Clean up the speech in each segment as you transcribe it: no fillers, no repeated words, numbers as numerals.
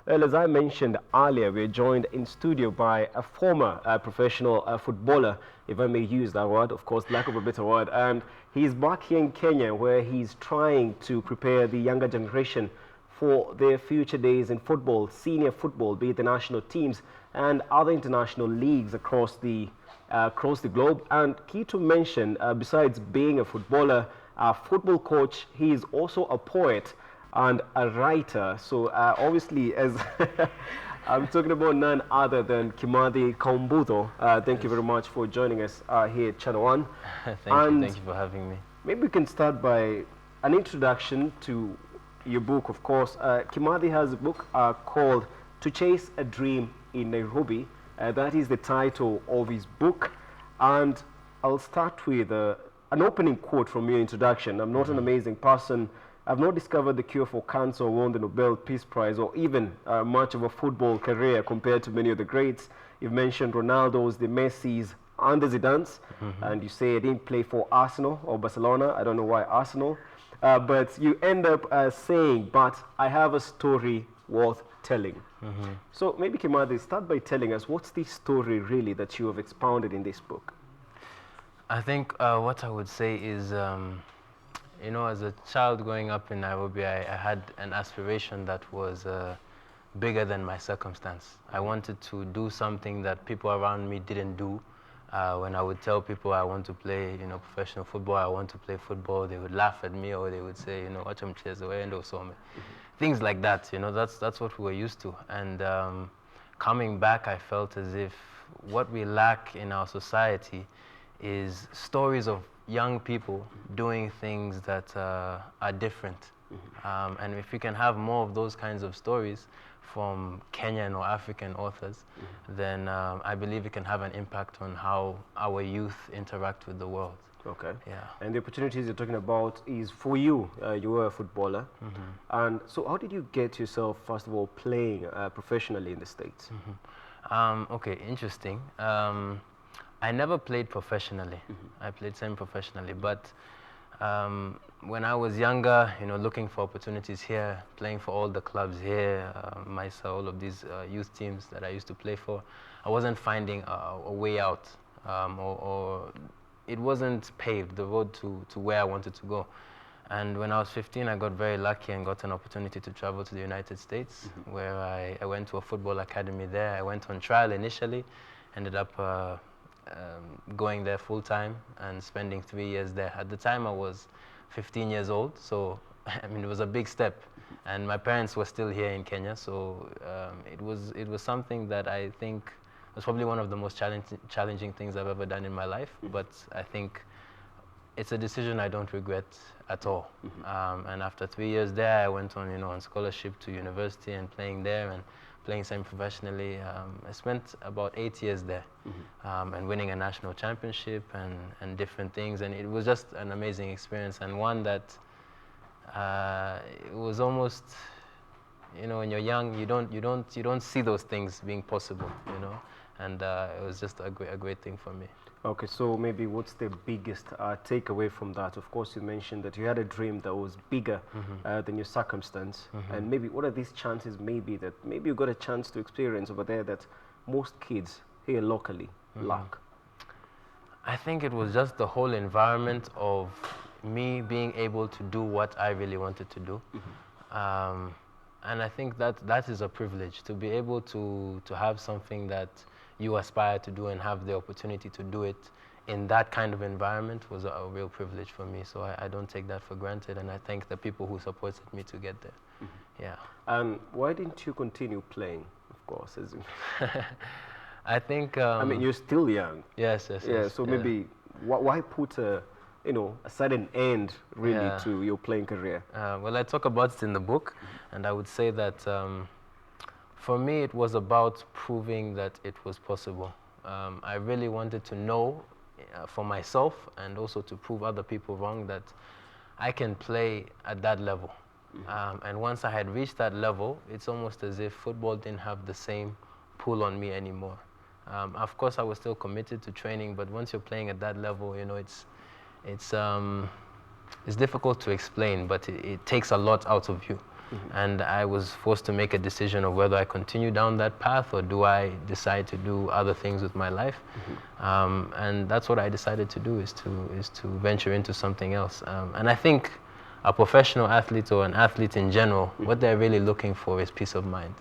Well, as I mentioned earlier, we're joined in studio by a former professional footballer, if I may use that word, of course, lack of a better word. And he's back here in Kenya where he's trying to prepare the younger generation for their future days in football, senior football, be it the national teams and other international leagues across the globe. And key to mention, besides being a footballer, a football coach, he is also a poet and a writer. So obviously, as I'm talking about none other than Kimathi Kaumbuto. Thank you very much for joining us here at Channel One. Thank you for having me. Maybe we can start by an introduction to your book, of course. Kimathi has a book called To Chase a Dream in Nairobi. That is the title of his book. And I'll start with an opening quote from your introduction. I'm not an amazing person. I've not discovered the cure for cancer or won the Nobel Peace Prize or even much of a football career compared to many of the greats. You've mentioned Ronaldo's, the Messi's, and the Zidane's. And you say I didn't play for Arsenal or Barcelona. I don't know why Arsenal. But you end up saying, but I have a story worth telling. So maybe Kimathi, start by telling us what's the story really that you have expounded in this book? I think what I would say is, you know, as a child growing up in Nairobi, I had an aspiration that was bigger than my circumstance. I wanted to do something that people around me didn't do. When I would tell people I want to play, you know, professional football, I want to play football, they would laugh at me, or they would say, you know, watch them chase away and so things like that. You know, that's what we were used to. And coming back, I felt as if what we lack in our society is stories of young people doing things that are different. And if we can have more of those kinds of stories from Kenyan or African authors, then I believe it can have an impact on how our youth interact with the world. Okay. Yeah. And the opportunities you're talking about is for you. You were a footballer. And so how did you get yourself, first of all, playing professionally in the States? Okay, interesting. I never played professionally. I played semi-professionally, but when I was younger, you know, looking for opportunities here, playing for all the clubs here, all of these youth teams that I used to play for, I wasn't finding a way out, or it wasn't paved, the road to where I wanted to go. And when I was 15, I got very lucky and got an opportunity to travel to the United States, where I went to a football academy there. I went on trial initially, ended up going there full time and spending 3 years there. At the time I was 15 years old, so I mean it was a big step, and my parents were still here in Kenya, so it was something that I think was probably one of the most challenging things I've ever done in my life, but I think it's a decision I don't regret at all. And after 3 years there, I went on, you know, on scholarship to university and playing there and playing semi-professionally. I spent about 8 years there, and winning a national championship and different things, and it was just an amazing experience, and one that it was almost, you know, when you're young, you don't see those things being possible, you know, and it was just a great thing for me. Okay, so maybe what's the biggest takeaway from that? Of course, you mentioned that you had a dream that was bigger than your circumstance. And maybe what are these chances maybe that maybe you got a chance to experience over there that most kids here locally lack? I think it was just the whole environment of me being able to do what I really wanted to do. And I think that is a privilege, to be able to have something that you aspire to do and have the opportunity to do it in that kind of environment was a real privilege for me. So I don't take that for granted, and I thank the people who supported me to get there. Yeah. And why didn't you continue playing, of course? I think... I mean, you're still young. Yes. Yeah, so maybe why put a sudden end really to your playing career? Well, I talk about it in the book, and I would say that for me, it was about proving that it was possible. I really wanted to know for myself and also to prove other people wrong that I can play at that level. And once I had reached that level, it's almost as if football didn't have the same pull on me anymore. Of course, I was still committed to training, but once you're playing at that level, you know, it's difficult to explain, but it takes a lot out of you. And I was forced to make a decision of whether I continue down that path or do I decide to do other things with my life. And that's what I decided to do, is to venture into something else. And I think a professional athlete or an athlete in general, what they're really looking for is peace of mind.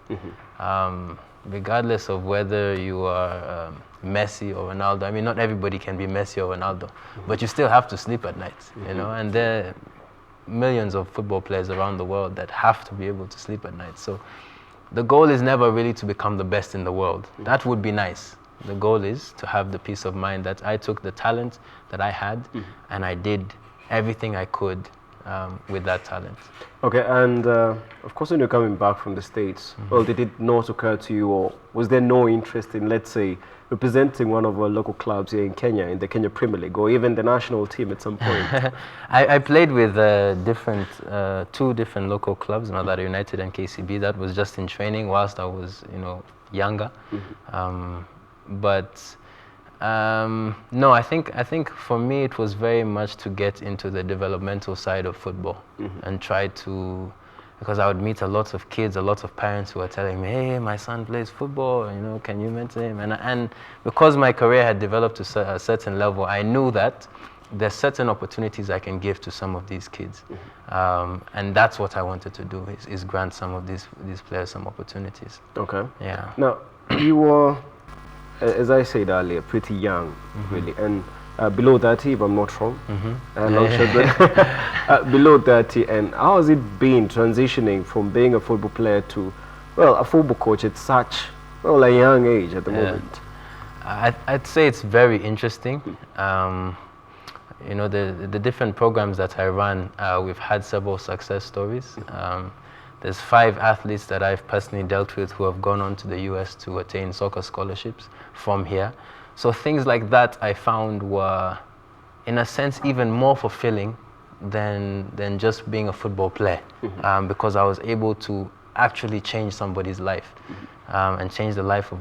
Regardless of whether you are Messi or Ronaldo. I mean, not everybody can be Messi or Ronaldo, but you still have to sleep at night, you know, and there are millions of football players around the world that have to be able to sleep at night. So the goal is never really to become the best in the world. That would be nice. The goal is to have the peace of mind that I took the talent that I had and I did everything I could with that talent. Okay, and of course, when you're coming back from the States, well, did it not occur to you, or was there no interest in, let's say, representing one of our local clubs here in Kenya, in the Kenya Premier League, or even the national team at some point? I played with two different local clubs, Mathare United and KCB. That was just in training whilst I was, you know, younger. No, I think for me it was very much to get into the developmental side of football and try to, because I would meet a lot of kids, a lot of parents who were telling me, hey, my son plays football, you know, can you mentor him? And because my career had developed to a certain level, I knew that there's certain opportunities I can give to some of these kids. And that's what I wanted to do, is grant some of these players some opportunities. Okay. Yeah. Now, you were, as I said earlier, pretty young, really, and below 30, if I'm not wrong. I'm not sure, but below 30. And how has it been transitioning from being a football player to, well, a football coach at such, well, a young age at the moment? I'd say it's very interesting. You know, the different programs that I run, we've had several success stories. There's 5 athletes that I've personally dealt with who have gone on to the US to attain soccer scholarships from here. So things like that I found were, in a sense, even more fulfilling than just being a football player, because I was able to actually change somebody's life and change the life of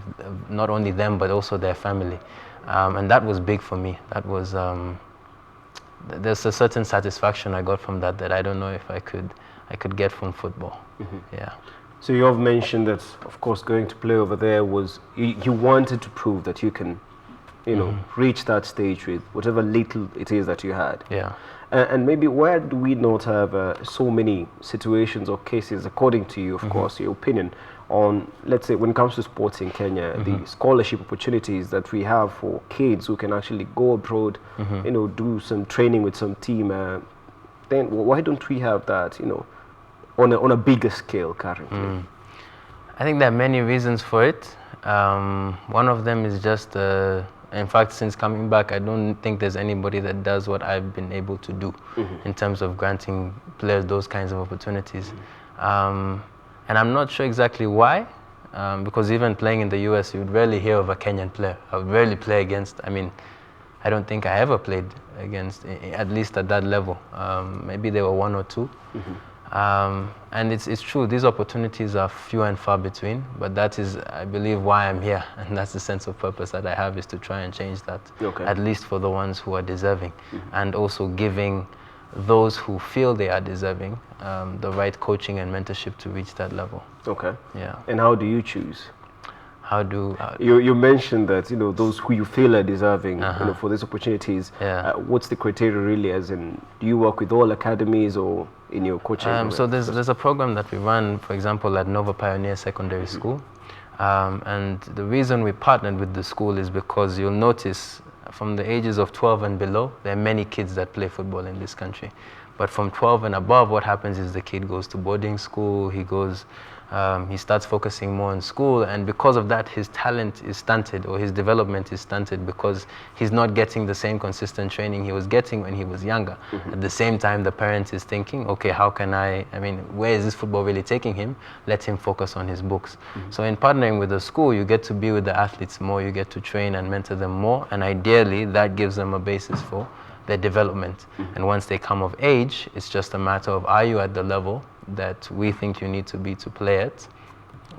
not only them but also their family. And that was big for me. That was, there's a certain satisfaction I got from that I don't know if I could get from football. Yeah. So you have mentioned that, of course, going to play over there was, you wanted to prove that you can, you know, reach that stage with whatever little it is that you had. Yeah. And maybe where do we not have so many situations or cases, according to you, of course, your opinion, on, let's say, when it comes to sports in Kenya, the scholarship opportunities that we have for kids who can actually go abroad, you know, do some training with some team, then why don't we have that, you know, on a bigger scale currently? I think there are many reasons for it. One of them is just, in fact, since coming back, I don't think there's anybody that does what I've been able to do in terms of granting players those kinds of opportunities. And I'm not sure exactly why, because even playing in the US, you would rarely hear of a Kenyan player. I would rarely play against, I mean, I don't think I ever played against, at least at that level. Maybe there were 1 or 2. And it's true, these opportunities are few and far between, but that is, I believe, why I'm here. And that's the sense of purpose that I have, is to try and change that, at least for the ones who are deserving. And also giving those who feel they are deserving the right coaching and mentorship to reach that level. Okay. Yeah. And how do you choose? How do you mentioned that, you know, those who you feel are deserving, you know, for these opportunities. What's the criteria really? As in, do you work with all academies or in your coaching? So there's a program that we run, for example, at Nova Pioneer Secondary School, and the reason we partnered with the school is because you'll notice from the ages of 12 and below, there are many kids that play football in this country. But from 12 and above, what happens is the kid goes to boarding school, he starts focusing more on school, and because of that, his talent is stunted, or his development is stunted, because he's not getting the same consistent training he was getting when he was younger. At the same time, the parent is thinking, okay, how can I mean, where is this football really taking him? Let him focus on his books. So in partnering with the school, you get to be with the athletes more, you get to train and mentor them more, and ideally, that gives them a basis for their development. And once they come of age, it's just a matter of, are you at the level that we think you need to be to play at,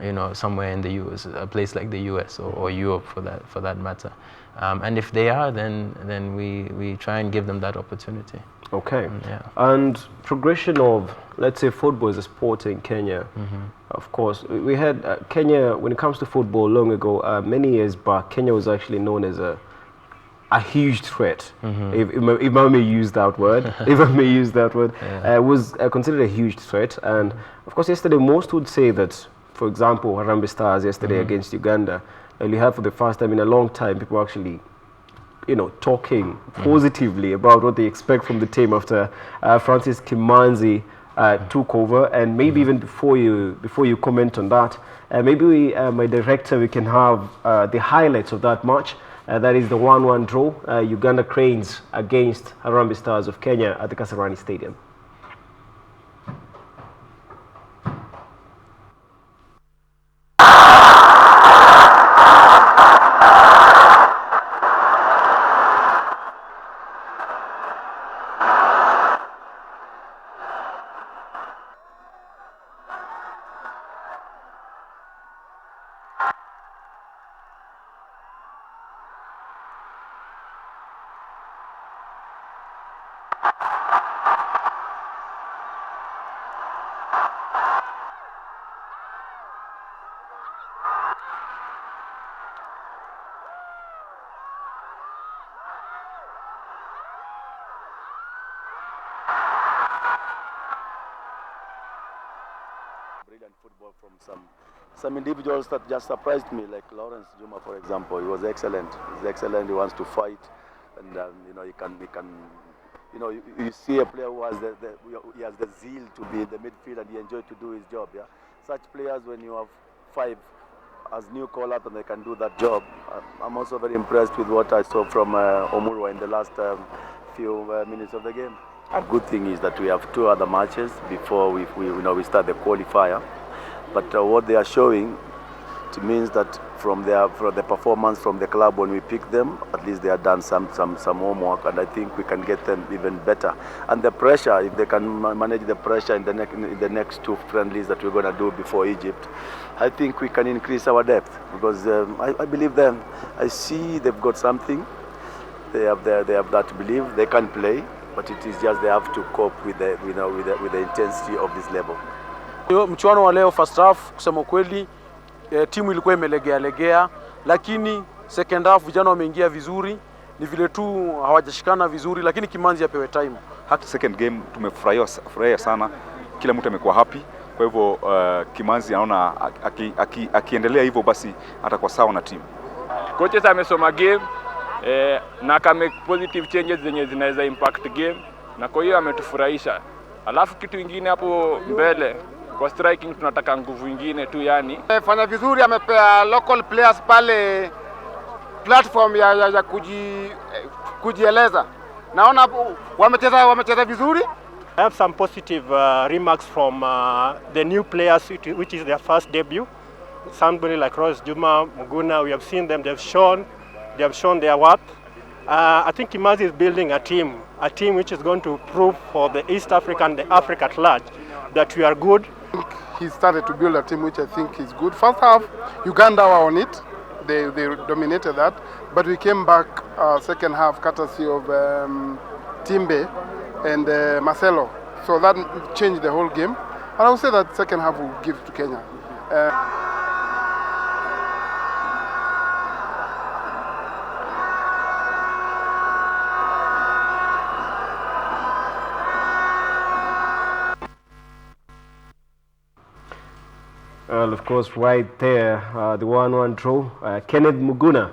you know, somewhere in the US, a place like the US or Europe for that matter. And if they are, then we try and give them that opportunity. Okay. Yeah. And progression of, let's say, football as a sport in Kenya. Of course, we had Kenya, when it comes to football long ago, many years back, Kenya was actually known as a huge threat, if I may use that word, if I may use that word, was considered a huge threat. And of course, yesterday, most would say that, for example, Harambee Stars yesterday against Uganda, and you had for the first time in a long time, people actually, you know, talking positively about what they expect from the team after Francis Kimanzi took over. And maybe even before you comment on that, maybe we, my director, we can have the highlights of that match. That is the 1-1 draw, Uganda Cranes against Harambee Stars of Kenya at the Kasarani Stadium. Brilliant football from some individuals that just surprised me, like Lawrence Juma, for example. He was excellent. He's excellent. He wants to fight, and you know, you know, you see a player who has he has the zeal to be in the midfield, and he enjoys to do his job. Yeah, such players, when you have 5 as new call-up and they can do that job. I'm also very impressed with what I saw from Omurwa in the last few minutes of the game. A good thing is that we have 2 other matches before we start the qualifier. But what they are showing, it means that from the performance from the club when we pick them, at least they have done some homework, and I think we can get them even better. And the pressure, if they can manage the pressure in the next 2 friendlies that we're going to do before Egypt, I think we can increase our depth, because I believe them. I see they've got something. They have that belief. They can play. But it is just they have to cope with the intensity of this level. Mchuano wa leo first half, kusema kweli timu ilikuwa imelegea, lakini second half vijana wameingia vizuri, ni vile tu hawajashikana vizuri, lakini Kimanzi apewe time. Second game tumefurahia sana, kila mtu amekuwa happy. Kwa hivyo Kimanzi anaona akiendelea hivyo basi atakuwa sawa na timu. Coaches amesoma game na kama positive changes zenye zinaweza impact game, na kwa hiyo ametufurahisha. Alafu kitu kingine hapo mbele kwa striking tunataka nguvu nyingine tu, yani fanya vizuri, amepea local players pale platform ya kujieleza. Naona wamecheza vizuri. I have some positive remarks from the new players, which is their first debut. Somebody like Lawrence Juma, Muguna, we have seen them, they have shown their worth. I think Kimanzi is building a team which is going to prove for the East Africa and the Africa at large that we are good. He started to build a team which I think is good. First half, Uganda were on it. They dominated that. But we came back second half courtesy of Timbe and Marcelo. So that changed the whole game. And I would say that second half will give to Kenya. Well, of course, right there, the 1-1 draw. Kenneth Muguna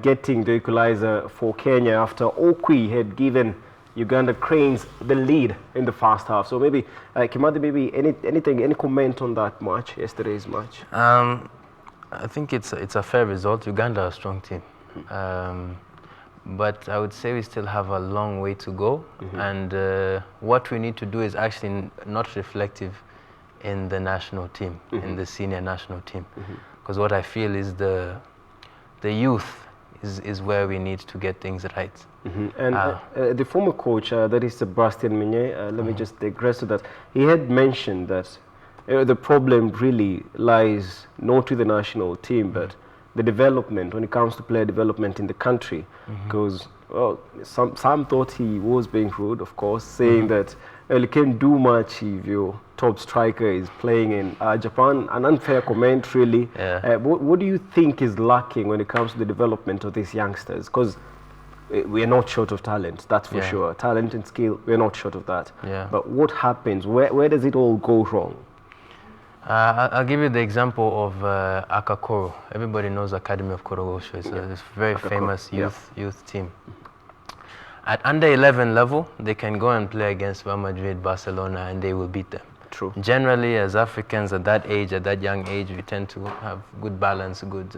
getting the equalizer for Kenya after Okwi had given Uganda Cranes the lead in the first half. So maybe, Kimadi, maybe any comment on that match, yesterday's match? I think it's a fair result. Uganda are a strong team. But I would say we still have a long way to go. And what we need to do is actually not reflective in the national team, in the senior national team. Because what I feel is the youth is where we need to get things right. And the former coach, that is Sebastian Minye, let me just digress to that. He had mentioned that the problem really lies not with the national team, but the development when it comes to player development in the country, because well, some thought he was being rude, of course, saying that well, you can't do much if your top striker is playing in Japan. An unfair comment, really. Yeah. What do you think is lacking when it comes to the development of these youngsters? Because we are not short of talent, that's for sure. Talent and skill, we're not short of that. Yeah. But what happens? Where does it all go wrong? I'll give you the example of Akakoro. Everybody knows Academy of Korogosho. It's a very famous youth team. At under 11 level, they can go and play against Real Madrid, Barcelona, and they will beat them. True. Generally, as Africans at that age, at that young age, we tend to have good balance, good,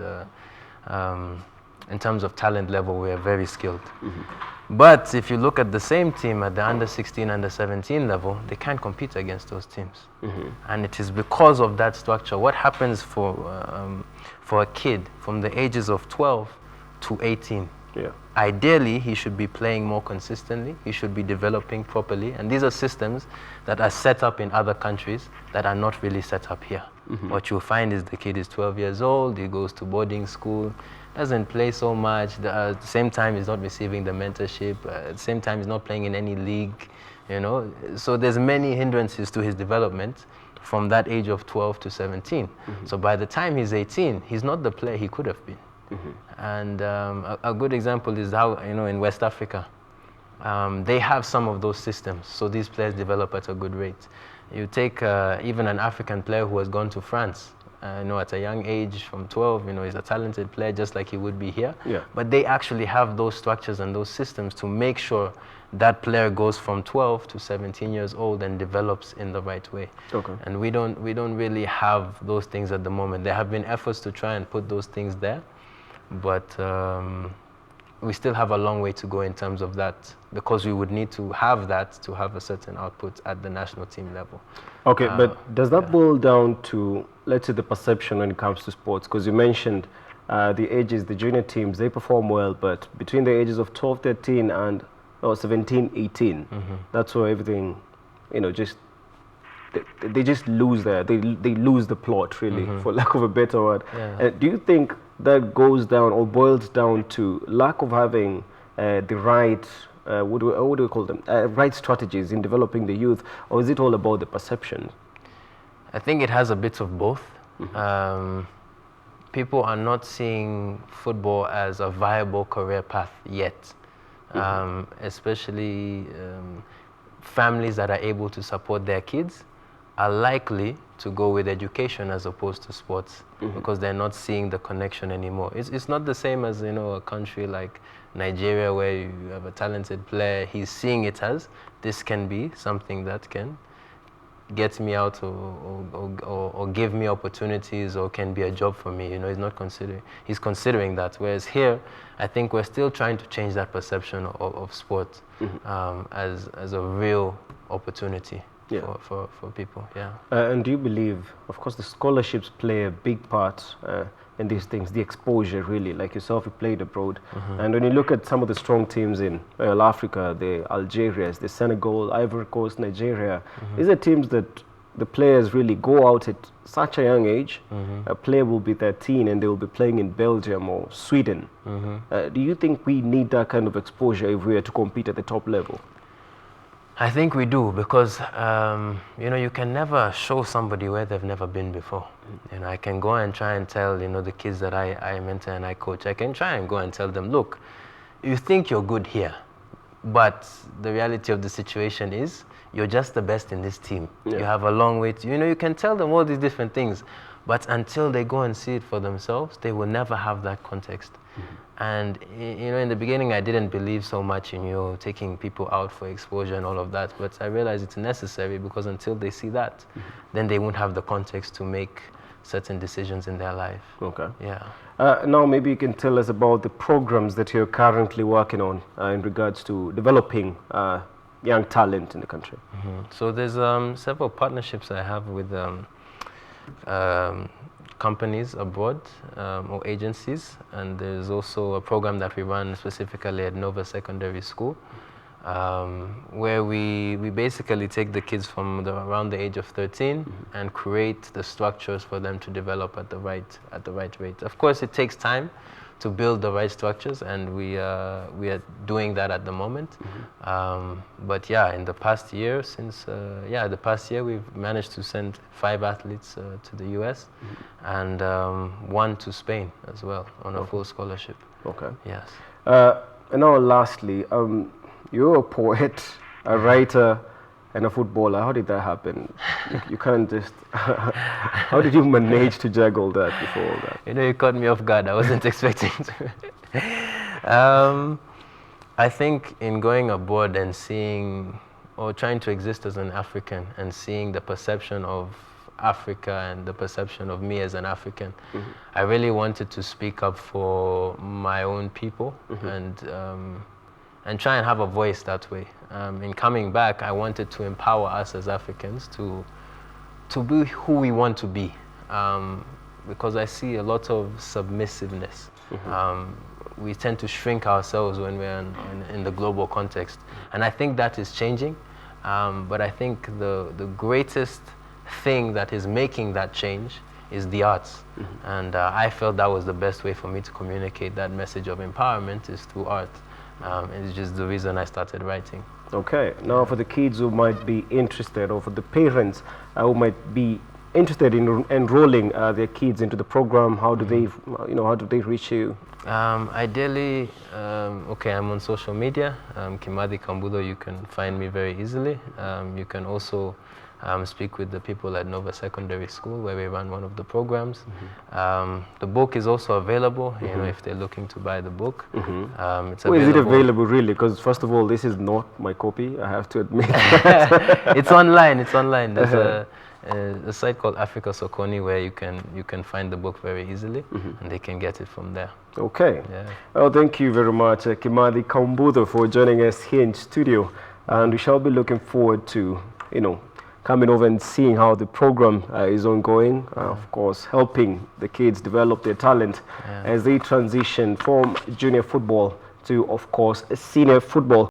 in terms of talent level, we are very skilled. But if you look at the same team at the under 16, under 17 level, they can't compete against those teams. And it is because of that structure. What happens for a kid from the ages of 12 to 18? Ideally, he should be playing more consistently. He should be developing properly. And these are systems that are set up in other countries that are not really set up here. What you'll find is the kid is 12 years old, he goes to boarding school, doesn't play so much. At the same time, he's not receiving the mentorship. At the same time, he's not playing in any league, you know. So there's many hindrances to his development from that age of 12 to 17. So by the time he's 18, he's not the player he could have been. And a good example is how, you know, in West Africa, they have some of those systems. So these players develop at a good rate. You take even an African player who has gone to France, you know, at a young age from 12, you know, he's a talented player just like he would be here. But they actually have those structures and those systems to make sure that player goes from 12 to 17 years old and develops in the right way. And we don't really have those things at the moment. There have been efforts to try and put those things there, but we still have a long way to go in terms of that, because we would need to have that to have a certain output at the national team level. Okay, but does that boil down to, let's say, the perception when it comes to sports? Because you mentioned the ages, the junior teams, they perform well, but between the ages of 12, 13 and 17, 18, that's where everything, you know, just they just lose they lose the plot, really, for lack of a better word. Do you think that goes down or boils down to lack of having the right, what do we call them, right strategies in developing the youth, or is it all about the perception? I think it has a bit of both. People are not seeing football as a viable career path yet, especially families that are able to support their kids are likely to go with education as opposed to sports, because they're not seeing the connection anymore. It's not the same as, you know, a country like Nigeria where you have a talented player, he's seeing it as, this can be something that can get me out or give me opportunities or can be a job for me. You know, he's considering that. Whereas here, I think we're still trying to change that perception of sport as a real opportunity. For people, and do you believe, of course, the scholarships play a big part in these things, the exposure, really, like yourself, you played abroad, and when you look at some of the strong teams in Africa, the Algerias, the Senegal, Ivory Coast, Nigeria, these are teams that the players really go out at such a young age. A player will be 13 and they will be playing in Belgium or Sweden. Do you think we need that kind of exposure if we are to compete at the top level? I think we do, because you know, you can never show somebody where they've never been before. You know, I can go and try and tell, you know, the kids that I mentor and I coach, I can try and go and tell them, look, you think you're good here, but the reality of the situation is you're just the best in this team. You have a long way to, you know, you can tell them all these different things, but until they go and see it for themselves, they will never have that context. And, you know, in the beginning, I didn't believe so much in, you know, taking people out for exposure and all of that, but I realized it's necessary, because until they see that, then they won't have the context to make certain decisions in their life. Now, maybe you can tell us about the programs that you're currently working on in regards to developing young talent in the country. So there's several partnerships I have with companies abroad or agencies, and there's also a program that we run specifically at Nova Secondary School, where we basically take the kids from around the age of 13 and create the structures for them to develop at the right rate. Of course, it takes time to build the right structures, and we are doing that at the moment. But yeah, in the past year, we've managed to send 5 athletes to the US and 1 to Spain as well on a full scholarship. Okay. Yes. And now, lastly, you're a poet, a writer, and a footballer. How did that happen? You can't just... How did you manage to juggle that before all that? You know, you caught me off guard. I wasn't expecting to. I think in going abroad and seeing, or trying to exist as an African and seeing the perception of Africa and the perception of me as an African, I really wanted to speak up for my own people and try and have a voice that way. In coming back, I wanted to empower us as Africans to be who we want to be, because I see a lot of submissiveness. We tend to shrink ourselves when we're in the global context, and I think that is changing. But I think the greatest thing that is making that change is the arts, and I felt that was the best way for me to communicate that message of empowerment is through art. It's just the reason I started writing. Okay. Now, for the kids who might be interested, or for the parents who might be interested in enrolling their kids into the program, how do they, how do they reach you? Ideally, okay, I'm on social media. Kimathi Kambudo, you can find me very easily. You can also speak with the people at Nova Secondary School, where we run one of the programs. The book is also available, if they're looking to buy the book. It's Is it available really? Because first of all, this is not my copy, I have to admit. It's online. There's a site called Africa Sokoni where you can find the book very easily, and they can get it from there. Okay. Yeah. Well, thank you very much, Kimathi Kambudo, for joining us here in studio, and we shall be looking forward to, coming over and seeing how the program is ongoing, of course, helping the kids develop their talent as they transition from junior football to, of course, senior football.